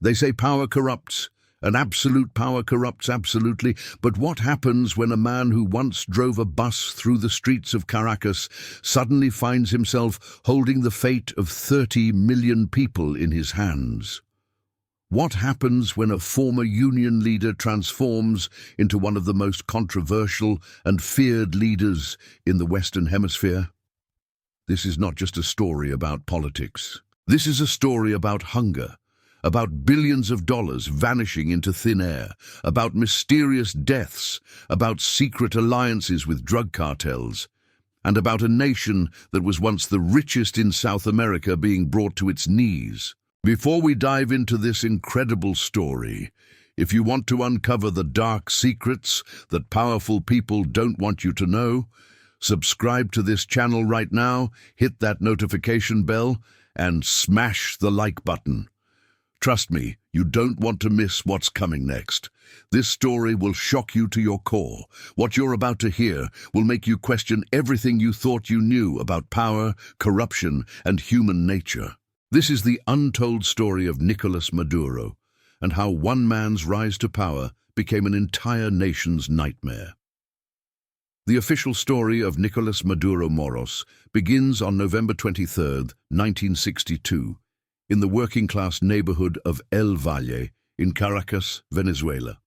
They say power corrupts, and absolute power corrupts absolutely. But what happens when a man who once drove a bus through the streets of Caracas suddenly finds himself holding the fate of 30 million people in his hands? What happens when a former union leader transforms into one of the most controversial and feared leaders in the Western Hemisphere? This is not just a story about politics. This is a story about hunger, about billions of dollars vanishing into thin air, about mysterious deaths, about secret alliances with drug cartels, and about a nation that was once the richest in South America being brought to its knees. Before we dive into this incredible story, if you want to uncover the dark secrets that powerful people don't want you to know, subscribe to this channel right now, hit that notification bell, and smash the like button. Trust me, you don't want to miss what's coming next. This story will shock you to your core. What you're about to hear will make you question everything you thought you knew about power, corruption, and human nature. This is the untold story of Nicolás Maduro, and how one man's rise to power became an entire nation's nightmare. The official story of Nicolás Maduro Moros begins on November 23, 1962, in the working-class neighborhood of El Valle in Caracas, Venezuela.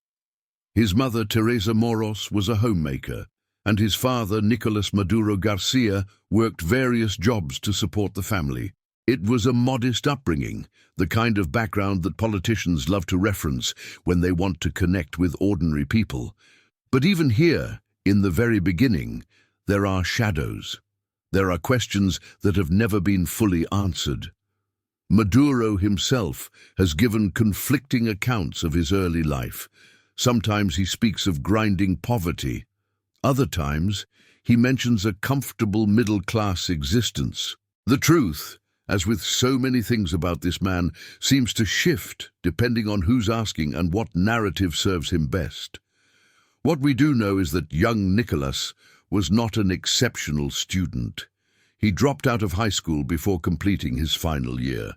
His mother, Teresa Moros, was a homemaker, and his father, Nicolás Maduro Garcia, worked various jobs to support the family. It was a modest upbringing, the kind of background that politicians love to reference when they want to connect with ordinary people. But even here, in the very beginning, there are shadows. There are questions that have never been fully answered. Maduro himself has given conflicting accounts of his early life. Sometimes he speaks of grinding poverty. Other times, he mentions a comfortable middle-class existence. The truth, as with so many things about this man, seems to shift depending on who's asking and what narrative serves him best. What we do know is that young Nicolás was not an exceptional student. He dropped out of high school before completing his final year.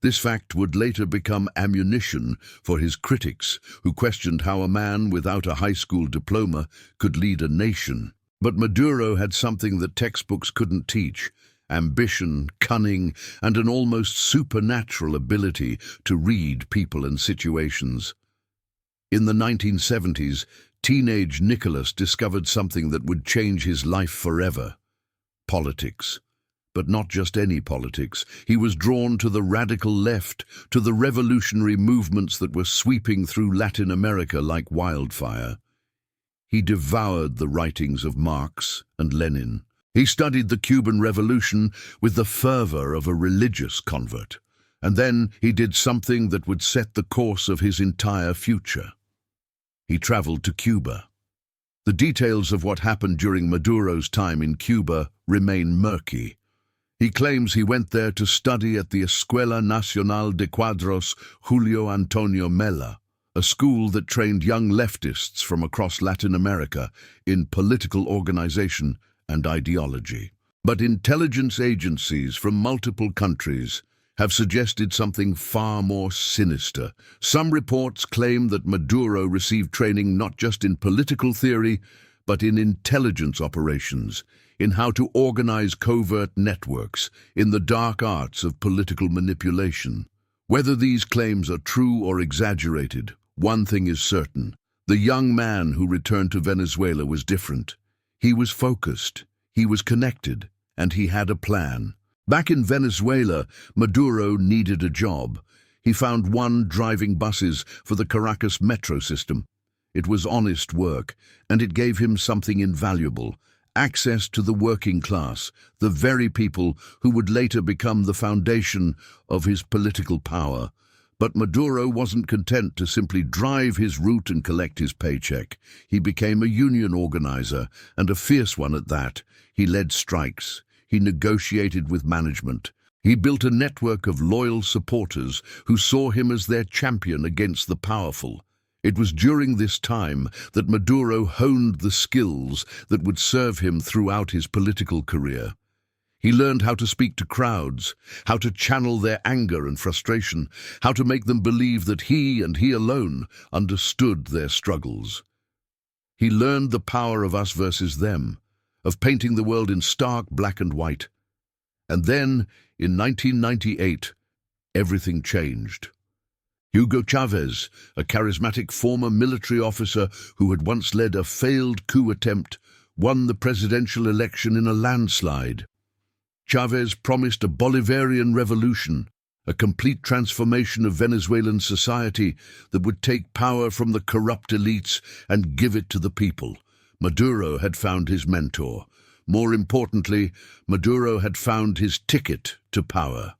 This fact would later become ammunition for his critics, who questioned how a man without a high school diploma could lead a nation. But Maduro had something that textbooks couldn't teach: ambition, cunning, and an almost supernatural ability to read people and situations. In the 1970s, teenage Nicolás discovered something that would change his life forever: politics. But not just any politics. He was drawn to the radical left, to the revolutionary movements that were sweeping through Latin America like wildfire. He devoured the writings of Marx and Lenin. He studied the Cuban Revolution with the fervor of a religious convert. And then he did something that would set the course of his entire future. He traveled to Cuba. The details of what happened during Maduro's time in Cuba remain murky. He claims he went there to study at the Escuela Nacional de Cuadros Julio Antonio Mella, a school that trained young leftists from across Latin America in political organization and ideology. But intelligence agencies from multiple countries have suggested something far more sinister. Some reports claim that Maduro received training not just in political theory, but in intelligence operations, in how to organize covert networks, in the dark arts of political manipulation. Whether these claims are true or exaggerated, one thing is certain: the young man who returned to Venezuela was different. He was focused, he was connected, and he had a plan. Back in Venezuela, Maduro needed a job. He found one driving buses for the Caracas metro system. It was honest work, and it gave him something invaluable: access to the working class, the very people who would later become the foundation of his political power. But Maduro wasn't content to simply drive his route and collect his paycheck. He became a union organizer, and a fierce one at that. He led strikes. He negotiated with management. He built a network of loyal supporters who saw him as their champion against the powerful. It was during this time that Maduro honed the skills that would serve him throughout his political career. He learned how to speak to crowds, how to channel their anger and frustration, how to make them believe that he and he alone understood their struggles. He learned the power of us versus them, of painting the world in stark black and white. And then, in 1998, everything changed. Hugo Chavez, a charismatic former military officer who had once led a failed coup attempt, won the presidential election in a landslide. Chavez promised a Bolivarian revolution, a complete transformation of Venezuelan society that would take power from the corrupt elites and give it to the people. Maduro had found his mentor. More importantly, Maduro had found his ticket to power.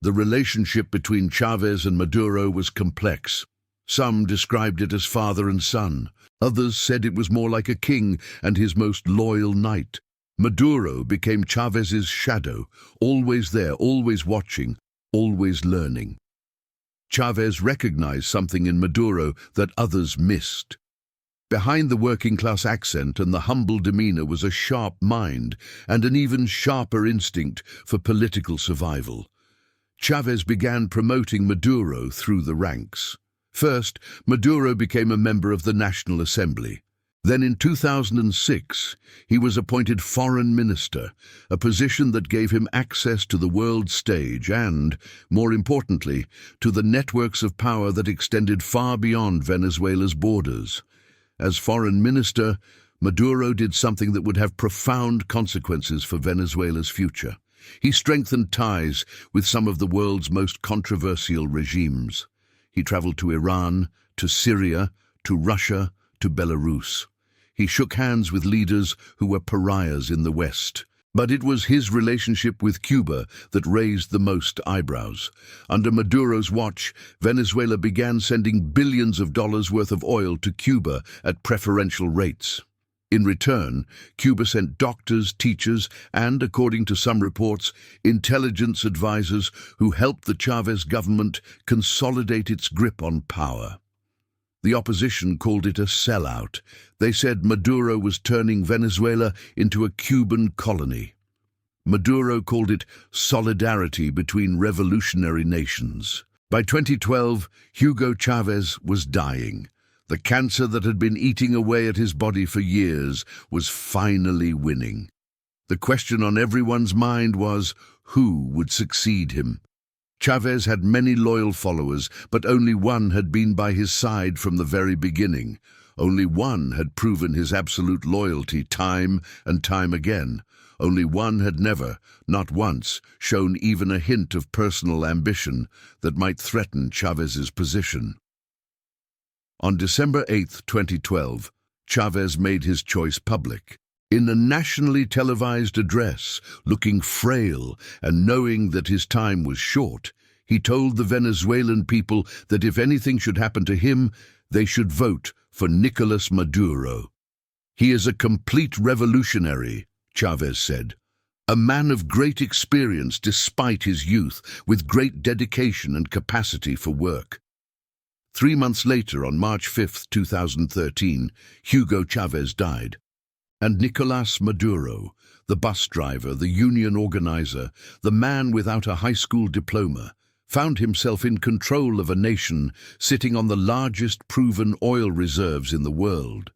The relationship between Chavez and Maduro was complex. Some described it as father and son. Others said it was more like a king and his most loyal knight. Maduro became Chavez's shadow, always there, always watching, always learning. Chavez recognized something in Maduro that others missed. Behind the working-class accent and the humble demeanor was a sharp mind and an even sharper instinct for political survival. Chavez began promoting Maduro through the ranks. First, Maduro became a member of the National Assembly. Then in 2006, he was appointed foreign minister, a position that gave him access to the world stage and, more importantly, to the networks of power that extended far beyond Venezuela's borders. As foreign minister, Maduro did something that would have profound consequences for Venezuela's future. He strengthened ties with some of the world's most controversial regimes. He traveled to Iran, to Syria, to Russia, to Belarus. He shook hands with leaders who were pariahs in the West. But it was his relationship with Cuba that raised the most eyebrows. Under Maduro's watch, Venezuela began sending billions of dollars worth of oil to Cuba at preferential rates. In return, Cuba sent doctors, teachers, and, according to some reports, intelligence advisors who helped the Chavez government consolidate its grip on power. The opposition called it a sellout. They said Maduro was turning Venezuela into a Cuban colony. Maduro called it solidarity between revolutionary nations. By 2012, Hugo Chavez was dying. The cancer that had been eating away at his body for years was finally winning. The question on everyone's mind was, who would succeed him? Chavez had many loyal followers, but only one had been by his side from the very beginning. Only one had proven his absolute loyalty time and time again. Only one had never, not once, shown even a hint of personal ambition that might threaten Chavez's position. On December 8, 2012, Chavez made his choice public. In a nationally televised address, looking frail and knowing that his time was short, he told the Venezuelan people that if anything should happen to him, they should vote for Nicolás Maduro. "He is a complete revolutionary," Chavez said. "A man of great experience despite his youth, with great dedication and capacity for work." 3 months later, on March 5, 2013, Hugo Chavez died. And Nicolás Maduro, the bus driver, the union organizer, the man without a high school diploma, found himself in control of a nation sitting on the largest proven oil reserves in the world.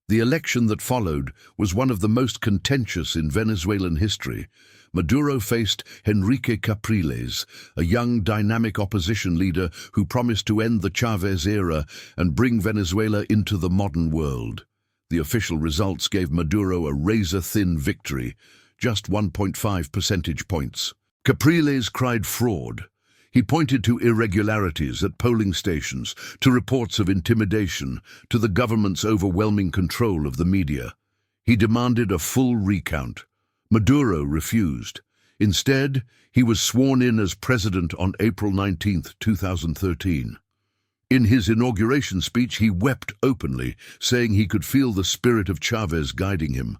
The election that followed was one of the most contentious in Venezuelan history. Maduro faced Enrique Capriles, a young, dynamic opposition leader who promised to end the Chavez era and bring Venezuela into the modern world. The official results gave Maduro a razor-thin victory, just 1.5 percentage points. Capriles cried fraud. He pointed to irregularities at polling stations, to reports of intimidation, to the government's overwhelming control of the media. He demanded a full recount. Maduro refused. Instead, he was sworn in as president on April 19, 2013. In his inauguration speech, he wept openly, saying he could feel the spirit of Chavez guiding him.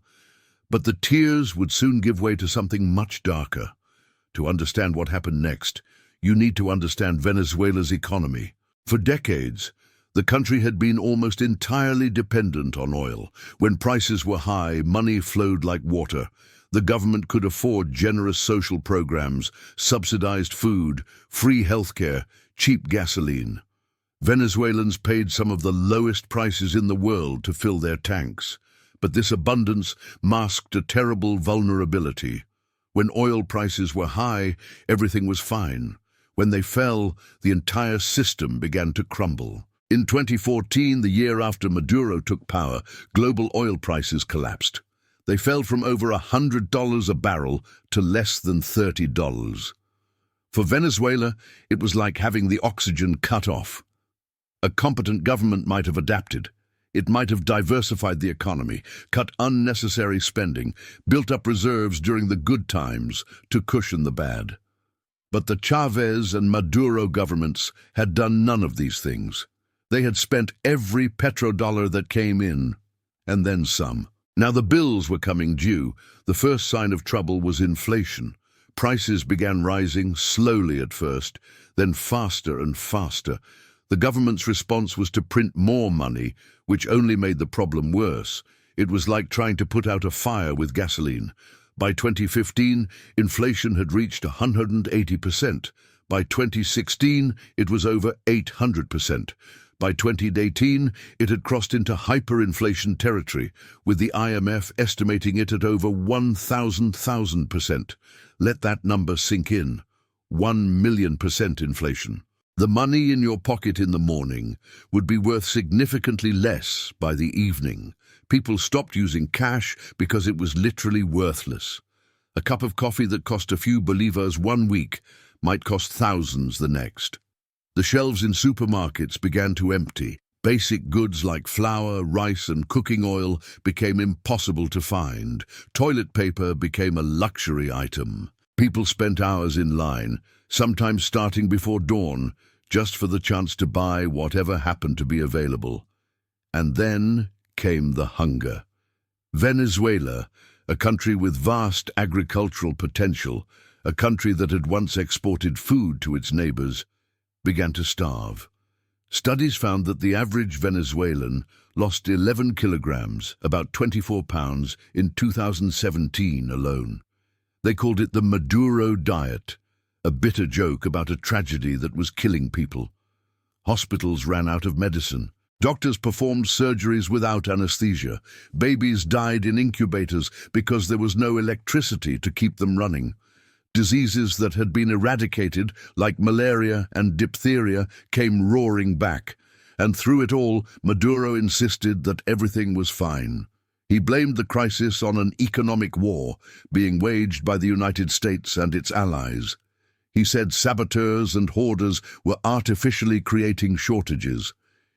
But the tears would soon give way to something much darker. To understand what happened next, you need to understand Venezuela's economy. For decades, the country had been almost entirely dependent on oil. When prices were high, money flowed like water. The government could afford generous social programs, subsidized food, free healthcare, cheap gasoline. Venezuelans paid some of the lowest prices in the world to fill their tanks. But this abundance masked a terrible vulnerability. When oil prices were high, everything was fine. When they fell, the entire system began to crumble. In 2014, the year after Maduro took power, global oil prices collapsed. They fell from over $100 a barrel to less than $30. For Venezuela, it was like having the oxygen cut off. A competent government might have adapted. It might have diversified the economy, cut unnecessary spending, built up reserves during the good times to cushion the bad. But the Chavez and Maduro governments had done none of these things. They had spent every petrodollar that came in, and then some. Now the bills were coming due. The first sign of trouble was inflation. Prices began rising, slowly at first, then faster and faster. The government's response was to print more money, which only made the problem worse. It was like trying to put out a fire with gasoline. By 2015, inflation had reached 180%. By 2016, it was over 800%. By 2018, it had crossed into hyperinflation territory, with the IMF estimating it at over 1,000,000%. Let that number sink in. 1,000,000% inflation. The money in your pocket in the morning would be worth significantly less by the evening. People stopped using cash because it was literally worthless. A cup of coffee that cost a few bolivars one week might cost thousands the next. The shelves in supermarkets began to empty. Basic goods like flour, rice, and cooking oil became impossible to find. Toilet paper became a luxury item. People spent hours in line, sometimes starting before dawn, just for the chance to buy whatever happened to be available. And then came the hunger. Venezuela, a country with vast agricultural potential, a country that had once exported food to its neighbors, began to starve. Studies found that the average Venezuelan lost 11 kilograms, about 24 pounds, in 2017 alone. They called it the Maduro diet, a bitter joke about a tragedy that was killing people. Hospitals ran out of medicine. Doctors performed surgeries without anesthesia. Babies died in incubators because there was no electricity to keep them running. Diseases that had been eradicated, like malaria and diphtheria, came roaring back. And through it all, Maduro insisted that everything was fine. He blamed the crisis on an economic war being waged by the United States and its allies. He said saboteurs and hoarders were artificially creating shortages.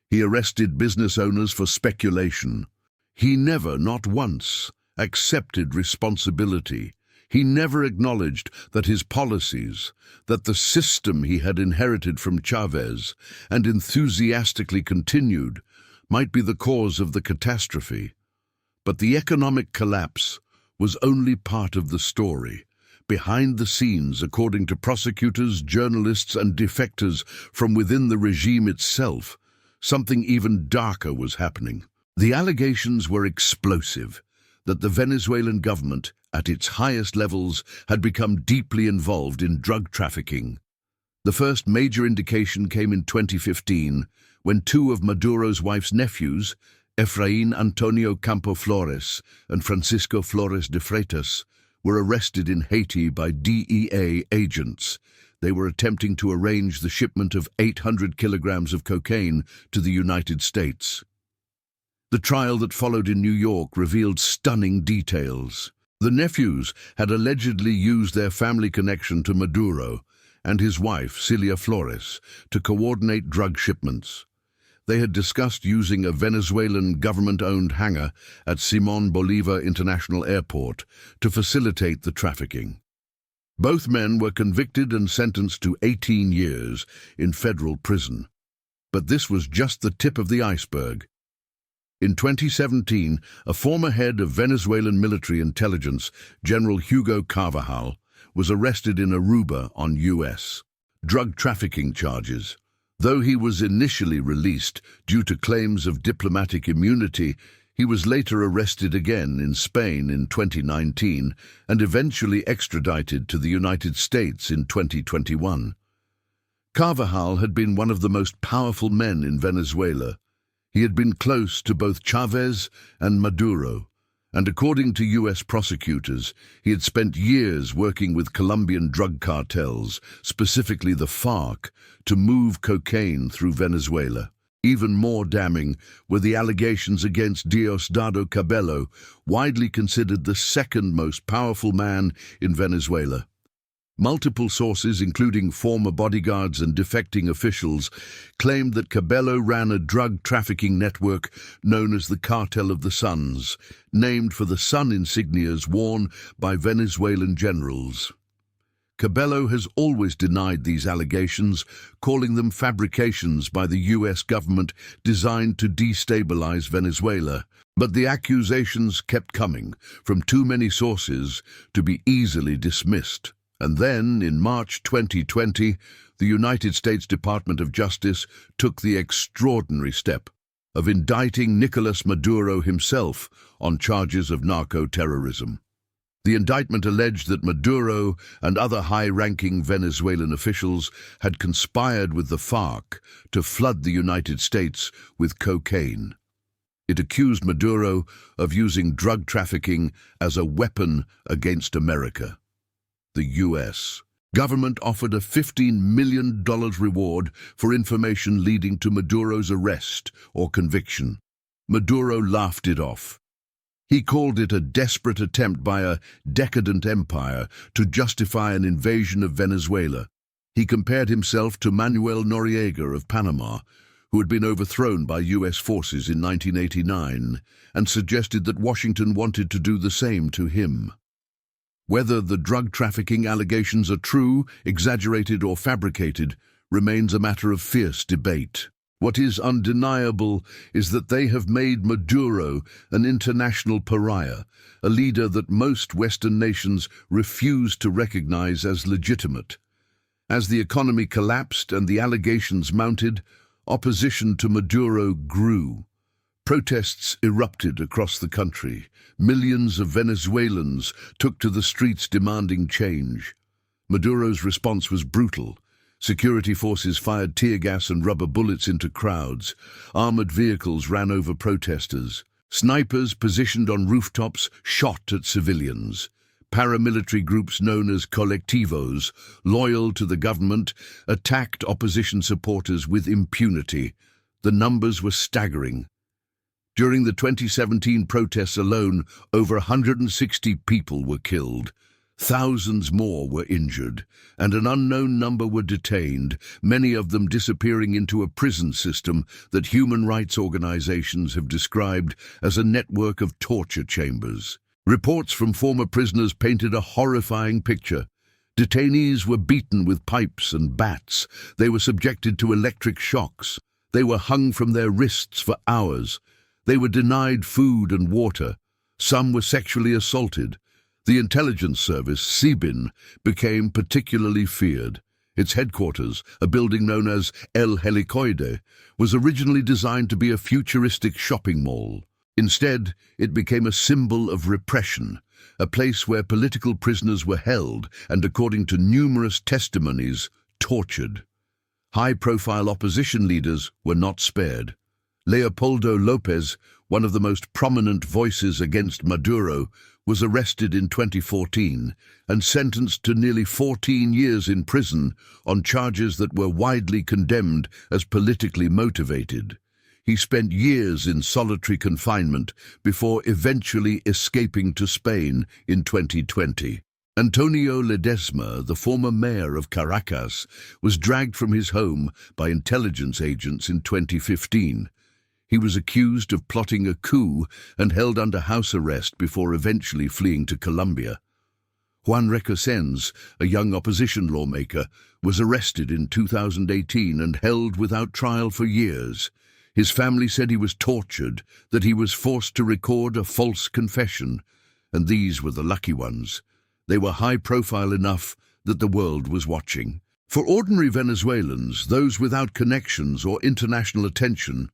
He arrested business owners for speculation. He never, not once, accepted responsibility. He never acknowledged that his policies, that the system he had inherited from Chavez and enthusiastically continued, might be the cause of the catastrophe. But the economic collapse was only part of the story. Behind the scenes, according to prosecutors, journalists, and defectors from within the regime itself, something even darker was happening. The allegations were explosive, that the Venezuelan government, at its highest levels, had become deeply involved in drug trafficking. The first major indication came in 2015, when two of Maduro's wife's nephews, Efraín Antonio Campo Flores and Francisco Flores de Freitas, were arrested in Haiti by DEA agents. They were attempting to arrange the shipment of 800 kilograms of cocaine to the United States. The trial that followed in New York revealed stunning details. The nephews had allegedly used their family connection to Maduro and his wife, Celia Flores, to coordinate drug shipments. They had discussed using a Venezuelan government-owned hangar at Simón Bolívar International Airport to facilitate the trafficking. Both men were convicted and sentenced to 18 years in federal prison. But this was just the tip of the iceberg. In 2017, a former head of Venezuelan military intelligence, General Hugo Carvajal, was arrested in Aruba on U.S. drug trafficking charges. Though he was initially released due to claims of diplomatic immunity, He was later arrested again in Spain in 2019 and eventually extradited to the United States in 2021. Carvajal had been one of the most powerful men in Venezuela. He had been close to both Chavez and Maduro, and according to U.S. prosecutors, he had spent years working with Colombian drug cartels, specifically the FARC, to move cocaine through Venezuela. Even more damning were the allegations against Diosdado Cabello, widely considered the second most powerful man in Venezuela. Multiple sources, including former bodyguards and defecting officials, claimed that Cabello ran a drug trafficking network known as the Cartel of the Suns, named for the sun insignias worn by Venezuelan generals. Cabello has always denied these allegations, calling them fabrications by the U.S. government designed to destabilize Venezuela. But the accusations kept coming from too many sources to be easily dismissed. And then, in March 2020, the United States Department of Justice took the extraordinary step of indicting Nicolás Maduro himself on charges of narco-terrorism. The indictment alleged that Maduro and other high-ranking Venezuelan officials had conspired with the FARC to flood the United States with cocaine. It accused Maduro of using drug trafficking as a weapon against America. The U.S. government offered a $15 million reward for information leading to Maduro's arrest or conviction. Maduro laughed it off. He called it a desperate attempt by a decadent empire to justify an invasion of Venezuela. He compared himself to Manuel Noriega of Panama, who had been overthrown by U.S. forces in 1989, and suggested that Washington wanted to do the same to him. Whether the drug trafficking allegations are true, exaggerated, or fabricated remains a matter of fierce debate. What is undeniable is that they have made Maduro an international pariah, a leader that most Western nations refuse to recognize as legitimate. As the economy collapsed and the allegations mounted, opposition to Maduro grew. Protests erupted across the country. Millions of Venezuelans took to the streets demanding change. Maduro's response was brutal. Security forces fired tear gas and rubber bullets into crowds. Armored vehicles ran over protesters. Snipers positioned on rooftops shot at civilians. Paramilitary groups known as colectivos, loyal to the government, attacked opposition supporters with impunity. The numbers were staggering. During the 2017 protests alone, over 160 people were killed. Thousands more were injured, and an unknown number were detained, many of them disappearing into a prison system that human rights organizations have described as a network of torture chambers. Reports from former prisoners painted a horrifying picture. Detainees were beaten with pipes and bats. They were subjected to electric shocks. They were hung from their wrists for hours. They were denied food and water. Some were sexually assaulted. The intelligence service, SIBIN, became particularly feared. Its headquarters, a building known as El Helicoide, was originally designed to be a futuristic shopping mall. Instead, it became a symbol of repression, a place where political prisoners were held and, according to numerous testimonies, tortured. High-profile opposition leaders were not spared. Leopoldo López, one of the most prominent voices against Maduro, was arrested in 2014 and sentenced to nearly 14 years in prison on charges that were widely condemned as politically motivated. He spent years in solitary confinement before eventually escaping to Spain in 2020. Antonio Ledesma, the former mayor of Caracas, was dragged from his home by intelligence agents in 2015. He was accused of plotting a coup and held under house arrest before eventually fleeing to Colombia. Juan Requesens, a young opposition lawmaker, was arrested in 2018 and held without trial for years. His family said he was tortured, that he was forced to record a false confession, and these were the lucky ones. They were high-profile enough that the world was watching. For ordinary Venezuelans, those without connections or international attention,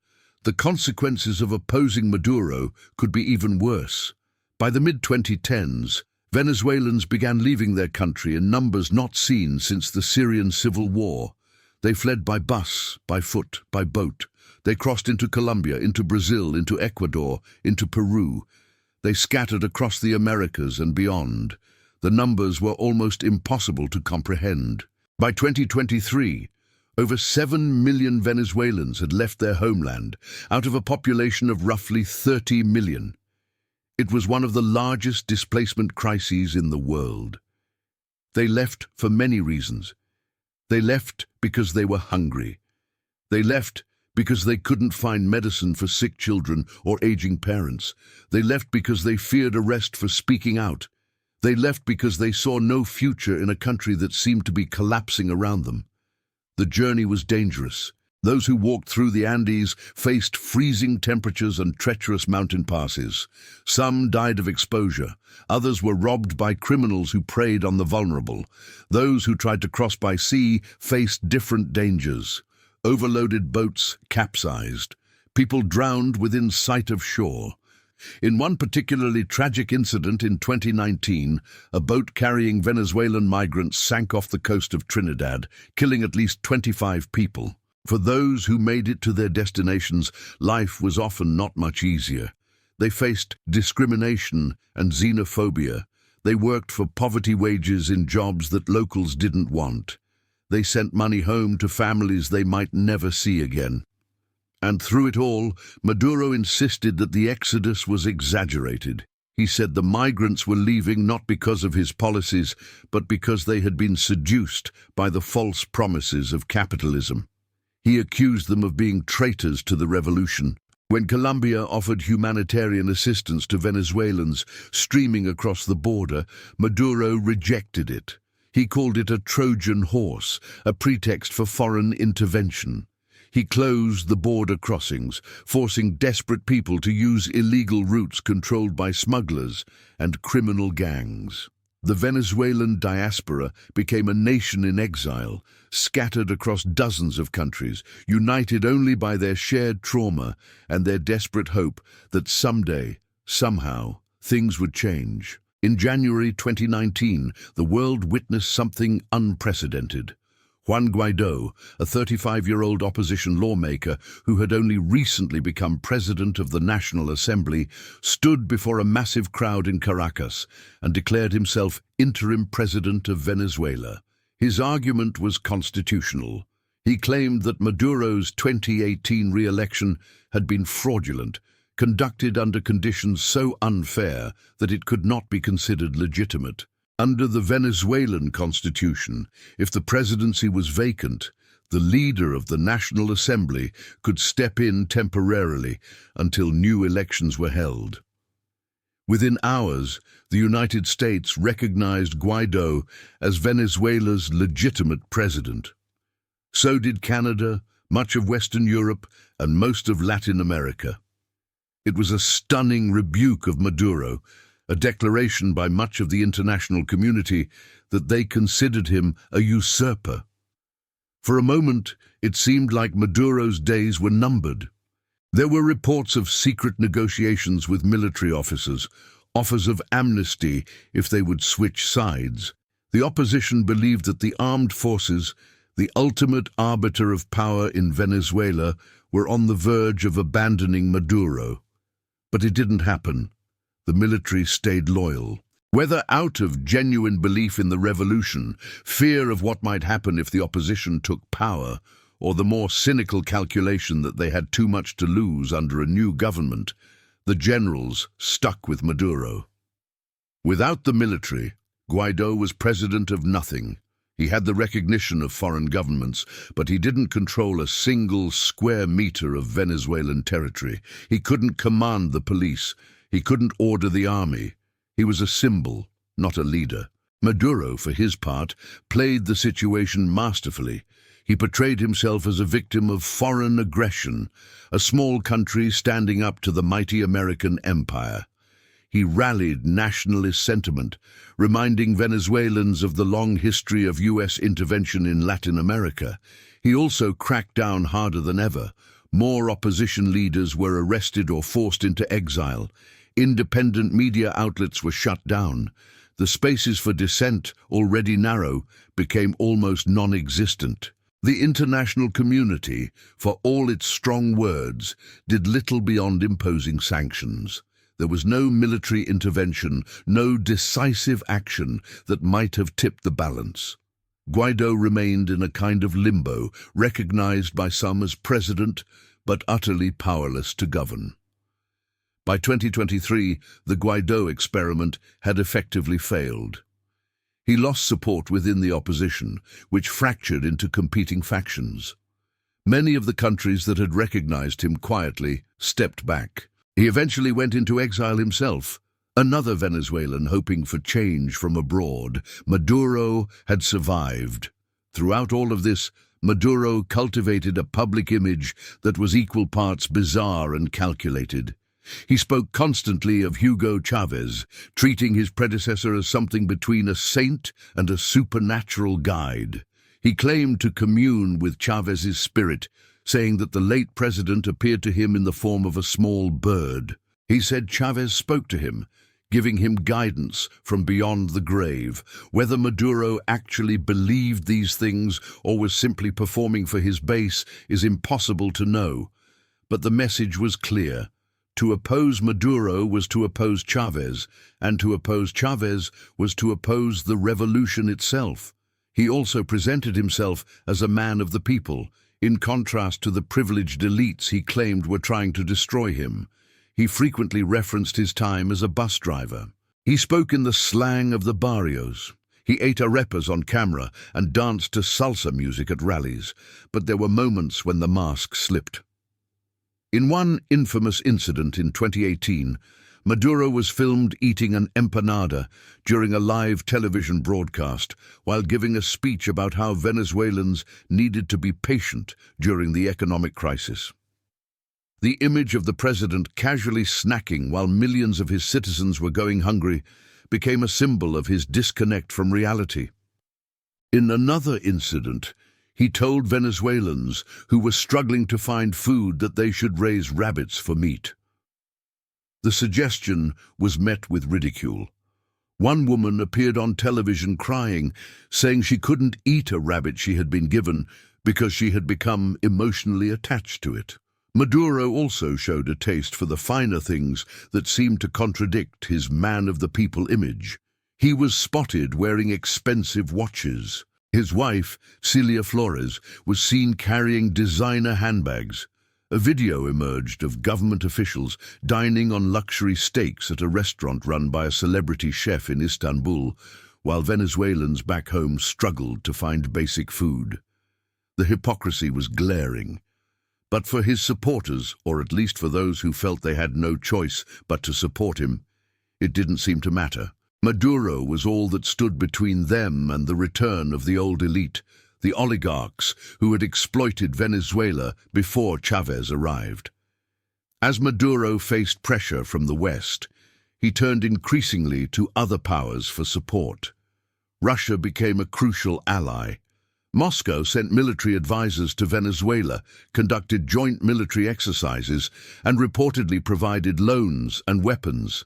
The consequences of opposing Maduro could be even worse. By the mid-2010s, Venezuelans began leaving their country in numbers not seen since the Syrian civil war. They fled by bus, by foot, by boat. They crossed into Colombia, into Brazil, into Ecuador, into Peru. They scattered across the Americas and beyond. The numbers were almost impossible to comprehend. By 2023, over 7 million Venezuelans had left their homeland, out of a population of roughly 30 million. It was one of the largest displacement crises in the world. They left for many reasons. They left because they were hungry. They left because they couldn't find medicine for sick children or aging parents. They left because they feared arrest for speaking out. They left because they saw no future in a country that seemed to be collapsing around them. The journey was dangerous. Those who walked through the Andes faced freezing temperatures and treacherous mountain passes. Some died of exposure. Others were robbed by criminals who preyed on the vulnerable. Those who tried to cross by sea faced different dangers. Overloaded boats capsized. People drowned within sight of shore. In one particularly tragic incident in 2019, a boat carrying Venezuelan migrants sank off the coast of Trinidad, killing at least 25 people. For those who made it to their destinations, life was often not much easier. They faced discrimination and xenophobia. They worked for poverty wages in jobs that locals didn't want. They sent money home to families they might never see again. And through it all, Maduro insisted that the exodus was exaggerated. He said the migrants were leaving not because of his policies, but because they had been seduced by the false promises of capitalism. He accused them of being traitors to the revolution. When Colombia offered humanitarian assistance to Venezuelans streaming across the border, Maduro rejected it. He called it a Trojan horse, a pretext for foreign intervention. He closed the border crossings, forcing desperate people to use illegal routes controlled by smugglers and criminal gangs. The Venezuelan diaspora became a nation in exile, scattered across dozens of countries, united only by their shared trauma and their desperate hope that someday, somehow, things would change. In January 2019, the world witnessed something unprecedented. Juan Guaidó, a 35-year-old opposition lawmaker who had only recently become president of the National Assembly, stood before a massive crowd in Caracas and declared himself interim president of Venezuela. His argument was constitutional. He claimed that Maduro's 2018 re-election had been fraudulent, conducted under conditions so unfair that it could not be considered legitimate. Under the Venezuelan constitution, if the presidency was vacant, the leader of the National Assembly could step in temporarily until new elections were held. Within hours, the United States recognized Guaidó as Venezuela's legitimate president. So did Canada, much of Western Europe, and most of Latin America. It was a stunning rebuke of Maduro, a declaration by much of the international community that they considered him a usurper. For a moment, it seemed like Maduro's days were numbered. There were reports of secret negotiations with military officers, offers of amnesty if they would switch sides. The opposition believed that the armed forces, the ultimate arbiter of power in Venezuela, were on the verge of abandoning Maduro. But it didn't happen. The military stayed loyal. Whether out of genuine belief in the revolution, fear of what might happen if the opposition took power, or the more cynical calculation that they had too much to lose under a new government, the generals stuck with Maduro. Without the military, Guaidó was president of nothing. He had the recognition of foreign governments, but he didn't control a single square meter of Venezuelan territory. He couldn't command the police. He couldn't order the army. He was a symbol, not a leader. Maduro, for his part, played the situation masterfully. He portrayed himself as a victim of foreign aggression, a small country standing up to the mighty American empire. He rallied nationalist sentiment, reminding Venezuelans of the long history of U.S. intervention in Latin America. He also cracked down harder than ever, More opposition leaders were arrested or forced into exile. Independent media outlets were shut down. The spaces for dissent, already narrow, became almost non-existent. The international community, for all its strong words, did little beyond imposing sanctions. There was no military intervention, no decisive action that might have tipped the balance. Guaido remained in a kind of limbo, recognized by some as president, but utterly powerless to govern. By 2023, the Guaido experiment had effectively failed. He lost support within the opposition, which fractured into competing factions. Many of the countries that had recognized him quietly stepped back. He eventually went into exile himself. Another Venezuelan hoping for change from abroad, Maduro, had survived. Throughout all of this, Maduro cultivated a public image that was equal parts bizarre and calculated. He spoke constantly of Hugo Chavez, treating his predecessor as something between a saint and a supernatural guide. He claimed to commune with Chavez's spirit, saying that the late president appeared to him in the form of a small bird. He said Chavez spoke to him, giving him guidance from beyond the grave. Whether Maduro actually believed these things or was simply performing for his base is impossible to know. But the message was clear. To oppose Maduro was to oppose Chavez, and to oppose Chavez was to oppose the revolution itself. He also presented himself as a man of the people, in contrast to the privileged elites he claimed were trying to destroy him. He frequently referenced his time as a bus driver. He spoke in the slang of the barrios. He ate arepas on camera and danced to salsa music at rallies, but there were moments when the mask slipped. In one infamous incident in 2018, Maduro was filmed eating an empanada during a live television broadcast while giving a speech about how Venezuelans needed to be patient during the economic crisis. The image of the president casually snacking while millions of his citizens were going hungry became a symbol of his disconnect from reality. In another incident, he told Venezuelans who were struggling to find food that they should raise rabbits for meat. The suggestion was met with ridicule. One woman appeared on television crying, saying she couldn't eat a rabbit she had been given because she had become emotionally attached to it. Maduro also showed a taste for the finer things that seemed to contradict his man-of-the-people image. He was spotted wearing expensive watches. His wife, Celia Flores, was seen carrying designer handbags. A video emerged of government officials dining on luxury steaks at a restaurant run by a celebrity chef in Istanbul, while Venezuelans back home struggled to find basic food. The hypocrisy was glaring. But for his supporters, or at least for those who felt they had no choice but to support him, it didn't seem to matter. Maduro was all that stood between them and the return of the old elite, the oligarchs who had exploited Venezuela before Chavez arrived. As Maduro faced pressure from the West, he turned increasingly to other powers for support. Russia became a crucial ally. Moscow sent military advisors to Venezuela, conducted joint military exercises, and reportedly provided loans and weapons.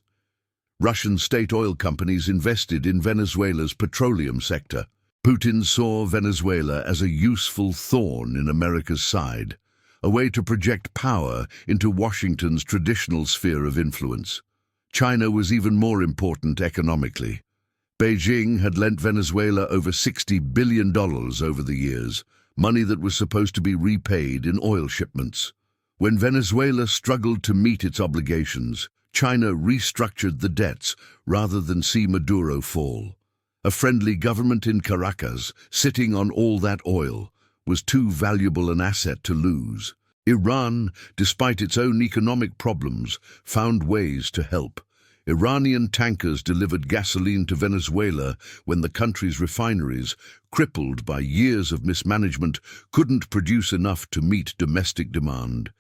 Russian state oil companies invested in Venezuela's petroleum sector. Putin saw Venezuela as a useful thorn in America's side, a way to project power into Washington's traditional sphere of influence. China was even more important economically. Beijing had lent Venezuela over $60 billion over the years, money that was supposed to be repaid in oil shipments. When Venezuela struggled to meet its obligations, China restructured the debts rather than see Maduro fall. A friendly government in Caracas, sitting on all that oil, was too valuable an asset to lose. Iran, despite its own economic problems, found ways to help. Iranian tankers delivered gasoline to Venezuela when the country's refineries, crippled by years of mismanagement, couldn't produce enough to meet domestic demand.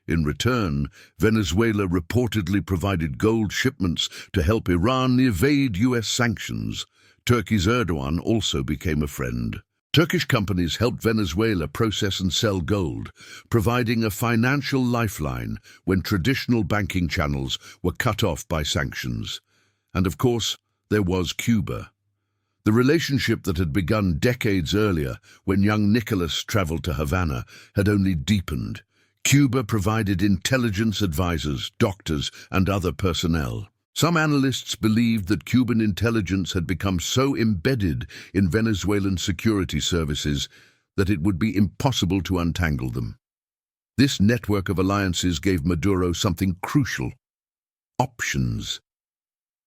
In return, Venezuela reportedly provided gold shipments to help Iran evade U.S. sanctions. Turkey's Erdogan also became a friend. Turkish companies helped Venezuela process and sell gold, providing a financial lifeline when traditional banking channels were cut off by sanctions. And of course, there was Cuba. The relationship that had begun decades earlier, when young Nicolás traveled to Havana, had only deepened. Cuba provided intelligence advisors, doctors, and other personnel. Some analysts believed that Cuban intelligence had become so embedded in Venezuelan security services that it would be impossible to untangle them. This network of alliances gave Maduro something crucial: options.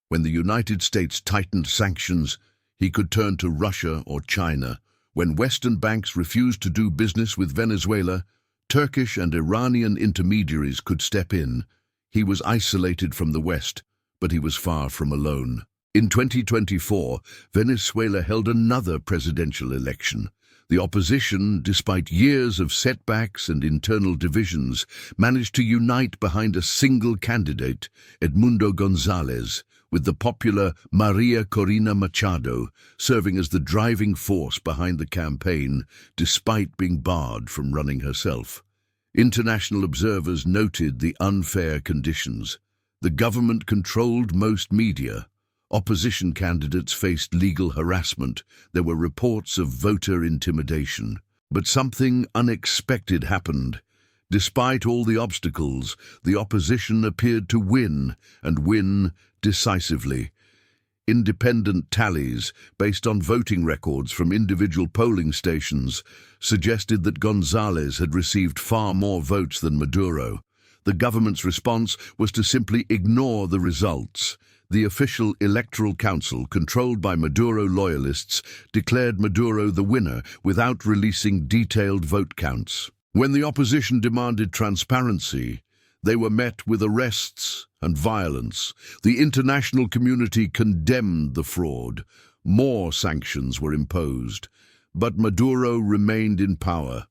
When the United States tightened sanctions, he could turn to Russia or China. When Western banks refused to do business with Venezuela, Turkish and Iranian intermediaries could step in. He was isolated from the West, but he was far from alone. In 2024, Venezuela held another presidential election. The opposition, despite years of setbacks and internal divisions, managed to unite behind a single candidate, Edmundo González, with the popular Maria Corina Machado serving as the driving force behind the campaign, despite being barred from running herself. International observers noted the unfair conditions. The government controlled most media. Opposition candidates faced legal harassment. There were reports of voter intimidation. But something unexpected happened. Despite all the obstacles, the opposition appeared to win, and win decisively. Independent tallies, based on voting records from individual polling stations, suggested that González had received far more votes than Maduro. The government's response was to simply ignore the results. The official electoral council, controlled by Maduro loyalists, declared Maduro the winner without releasing detailed vote counts. When the opposition demanded transparency, they were met with arrests and violence. The international community condemned the fraud. More sanctions were imposed, but Maduro remained in power.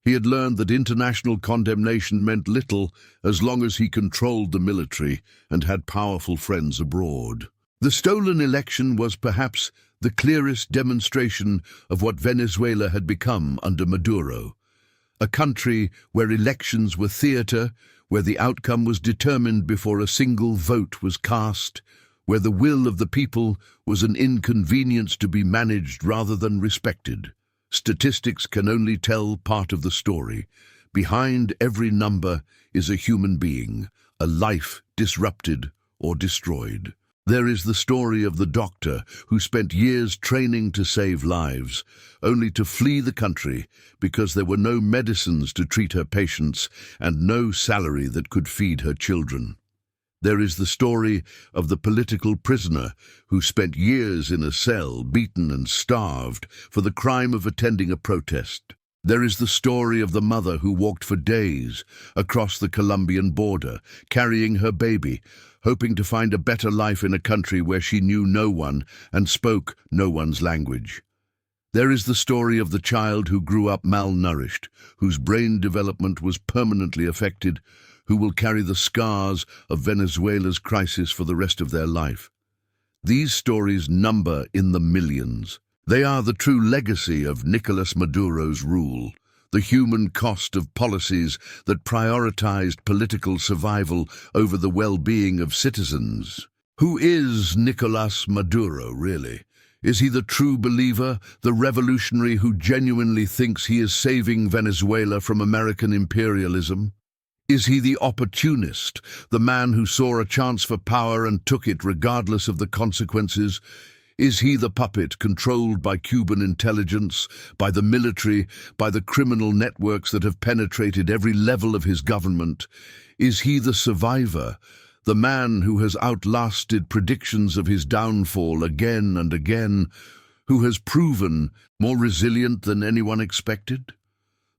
He had learned that international condemnation meant little as long as he controlled the military and had powerful friends abroad. The stolen election was perhaps the clearest demonstration of what Venezuela had become under Maduro. A country where elections were theater, where the outcome was determined before a single vote was cast, where the will of the people was an inconvenience to be managed rather than respected. Statistics can only tell part of the story. Behind every number is a human being, a life disrupted or destroyed. There is the story of the doctor who spent years training to save lives, only to flee the country because there were no medicines to treat her patients and no salary that could feed her children. There is the story of the political prisoner who spent years in a cell, beaten and starved, for the crime of attending a protest. There is the story of the mother who walked for days across the Colombian border, carrying her baby, hoping to find a better life in a country where she knew no one and spoke no one's language. There is the story of the child who grew up malnourished, whose brain development was permanently affected, who will carry the scars of Venezuela's crisis for the rest of their life. These stories number in the millions. They are the true legacy of Nicolás Maduro's rule, the human cost of policies that prioritized political survival over the well-being of citizens. Who is Nicolás Maduro, really? Is he the true believer, the revolutionary who genuinely thinks he is saving Venezuela from American imperialism? Is he the opportunist, the man who saw a chance for power and took it regardless of the consequences? Is he the puppet controlled by Cuban intelligence, by the military, by the criminal networks that have penetrated every level of his government? Is he the survivor, the man who has outlasted predictions of his downfall again and again, who has proven more resilient than anyone expected?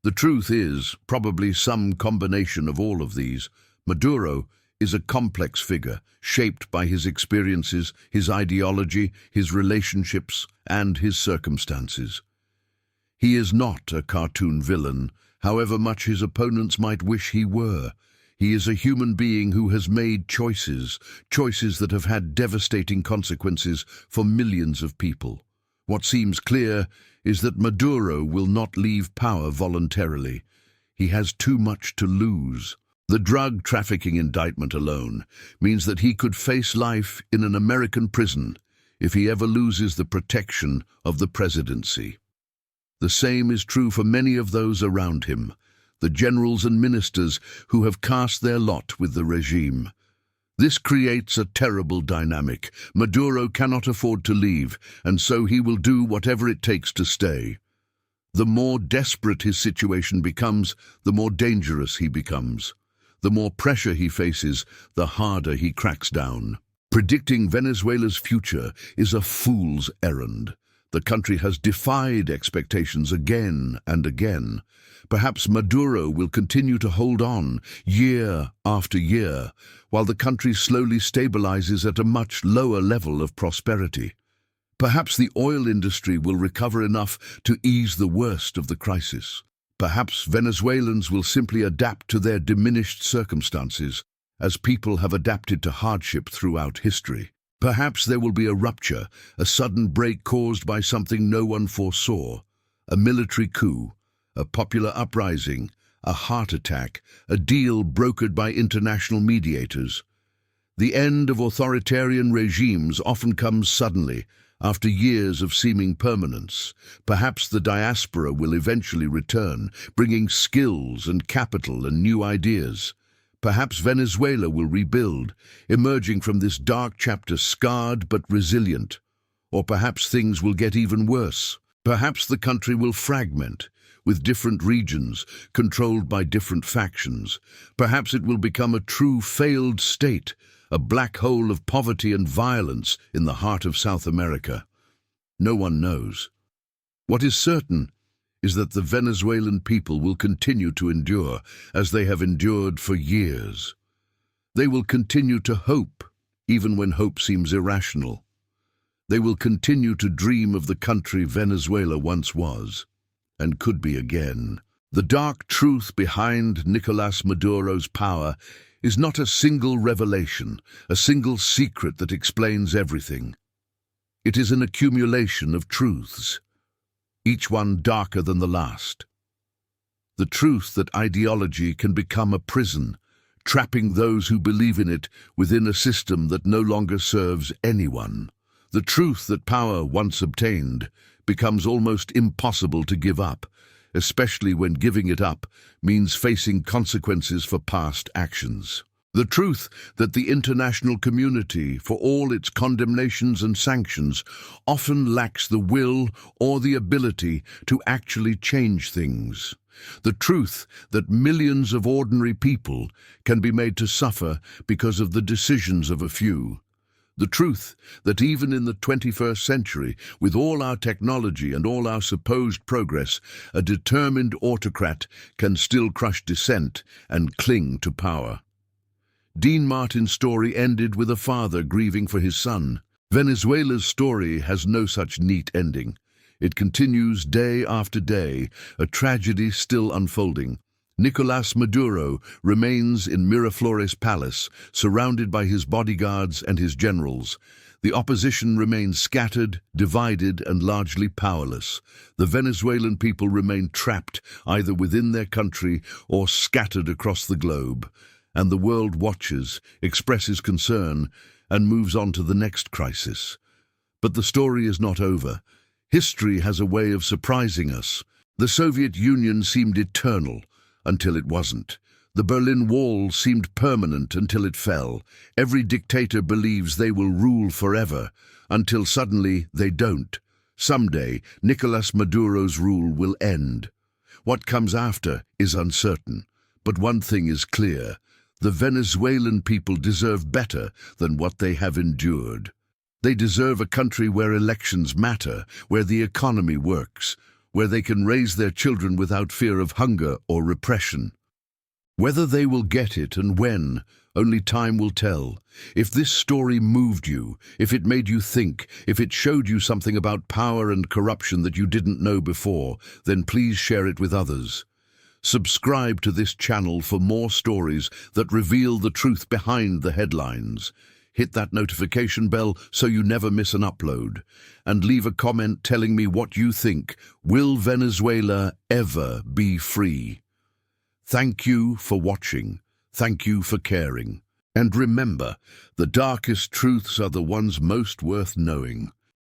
The truth is, probably some combination of all of these. Maduro is a complex figure, shaped by his experiences, his ideology, his relationships, and his circumstances. He is not a cartoon villain, however much his opponents might wish he were. He is a human being who has made choices that have had devastating consequences for millions of people. What seems clear is that Maduro will not leave power voluntarily. He has too much to lose. The drug trafficking indictment alone means that he could face life in an American prison if he ever loses the protection of the presidency. The same is true for many of those around him, the generals and ministers who have cast their lot with the regime. This creates a terrible dynamic. Maduro cannot afford to leave, and so he will do whatever it takes to stay. The more desperate his situation becomes, the more dangerous he becomes. The more pressure he faces, the harder he cracks down. Predicting Venezuela's future is a fool's errand. The country has defied expectations again and again. Perhaps Maduro will continue to hold on year after year, while the country slowly stabilizes at a much lower level of prosperity. Perhaps the oil industry will recover enough to ease the worst of the crisis. Perhaps Venezuelans will simply adapt to their diminished circumstances, as people have adapted to hardship throughout history. Perhaps there will be a rupture, a sudden break caused by something no one foresaw, a military coup, a popular uprising, a heart attack, a deal brokered by international mediators. The end of authoritarian regimes often comes suddenly, after years of seeming permanence. Perhaps the diaspora will eventually return, bringing skills and capital and new ideas. Perhaps Venezuela will rebuild, emerging from this dark chapter scarred but resilient. Or perhaps things will get even worse. Perhaps the country will fragment, with different regions controlled by different factions. Perhaps it will become a true failed state, a black hole of poverty and violence in the heart of South America. No one knows. What is certain is that the Venezuelan people will continue to endure as they have endured for years. They will continue to hope, even when hope seems irrational. They will continue to dream of the country Venezuela once was, and could be again. The dark truth behind Nicolás Maduro's power is not a single revelation, a single secret that explains everything. It is an accumulation of truths, each one darker than the last. The truth that ideology can become a prison, trapping those who believe in it within a system that no longer serves anyone. The truth that power, once obtained, becomes almost impossible to give up, especially when giving it up means facing consequences for past actions. The truth that the international community, for all its condemnations and sanctions, often lacks the will or the ability to actually change things. The truth that millions of ordinary people can be made to suffer because of the decisions of a few. The truth that even in the 21st century, with all our technology and all our supposed progress, a determined autocrat can still crush dissent and cling to power. Dean Martin's story ended with a father grieving for his son. Venezuela's story has no such neat ending. It continues day after day, a tragedy still unfolding. Nicolás Maduro remains in Miraflores Palace, surrounded by his bodyguards and his generals. The opposition remains scattered, divided, and largely powerless. The Venezuelan people remain trapped either within their country or scattered across the globe. And the world watches, expresses concern, and moves on to the next crisis. But the story is not over. History has a way of surprising us. The Soviet Union seemed eternal until it wasn't. The Berlin Wall seemed permanent until it fell. Every dictator believes they will rule forever, until suddenly they don't. Someday, Nicolás Maduro's rule will end. What comes after is uncertain. But one thing is clear. The Venezuelan people deserve better than what they have endured. They deserve a country where elections matter, where the economy works, where they can raise their children without fear of hunger or repression. Whether they will get it and when, only time will tell. If this story moved you, if it made you think, if it showed you something about power and corruption that you didn't know before, then please share it with others. Subscribe to this channel for more stories that reveal the truth behind the headlines. hit that notification bell so you never miss an upload, and leave a comment telling me what you think. Will Venezuela ever be free? Thank you for watching. Thank you for caring. And remember, the darkest truths are the ones most worth knowing.